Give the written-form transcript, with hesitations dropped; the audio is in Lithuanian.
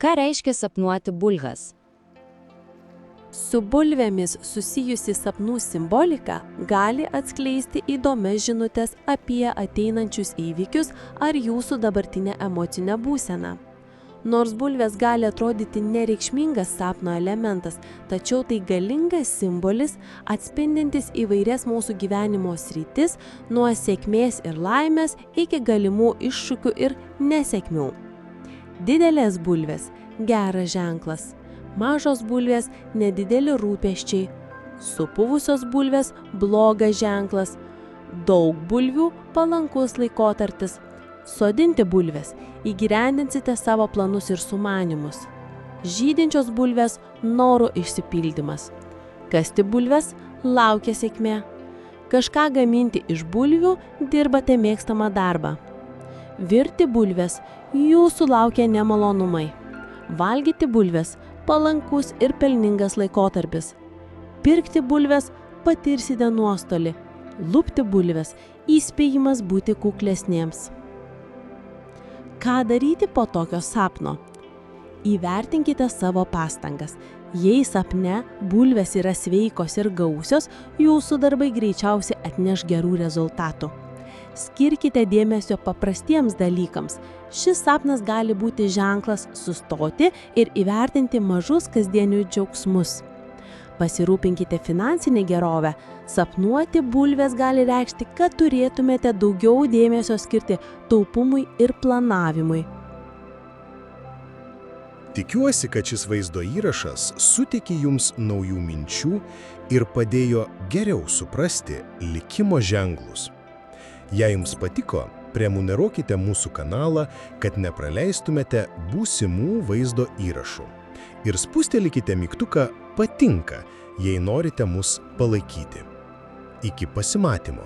Ką reiškia sapnuoti bulves? Su bulvėmis susijusi sapnų simbolika gali atskleisti įdomias žinutes apie ateinančius įvykius ar jūsų dabartinę emocinę būseną. Nors bulvės gali atrodyti nereikšmingas sapno elementas, tačiau tai galingas simbolis, atspindintis įvairias mūsų gyvenimo sritis, nuo sėkmės ir laimės iki galimų iššūkių ir nesėkmių. Didelės bulvės – geras ženklas. Mažos bulvės – nedideli rūpesčiai. Supuvusios bulvės – blogas ženklas. Daug bulvių – palankus laikotarpis. Sodinti bulvės – įgyvendinsite savo planus ir sumanymus. Žydinčios bulvės – norų išsipildymas. Kasti bulves – laukia sėkmė. Kažką gaminti iš bulvių – dirbate mėgstamą darbą. Virti bulves – jūsų laukia nemalonumai. Valgyti bulves – palankus ir pelningas laikotarpis. Pirkti bulves – patirsite nuostolį. Lupti bulves – įspėjimas būti kuklesniems. Ką daryti po tokio sapno? Įvertinkite savo pastangas. Jei sapne bulvės yra sveikos ir gausios, jūsų darbai greičiausiai atneš gerų rezultatų. Skirkite dėmesio paprastiems dalykams. Šis sapnas gali būti ženklas sustoti ir įvertinti mažus kasdienius džiaugsmus. Pasirūpinkite finansinę gerovę. Sapnuoti bulvės gali reikšti, kad turėtumėte daugiau dėmesio skirti taupumui ir planavimui. Tikiuosi, kad šis vaizdo įrašas suteikė jums naujų minčių ir padėjo geriau suprasti likimo ženklus. Jei jums patiko, prenumeruokite mūsų kanalą, kad nepraleistumėte būsimų vaizdo įrašų. Ir spustelkite mygtuką patinka, jei norite mus palaikyti. Iki pasimatymo.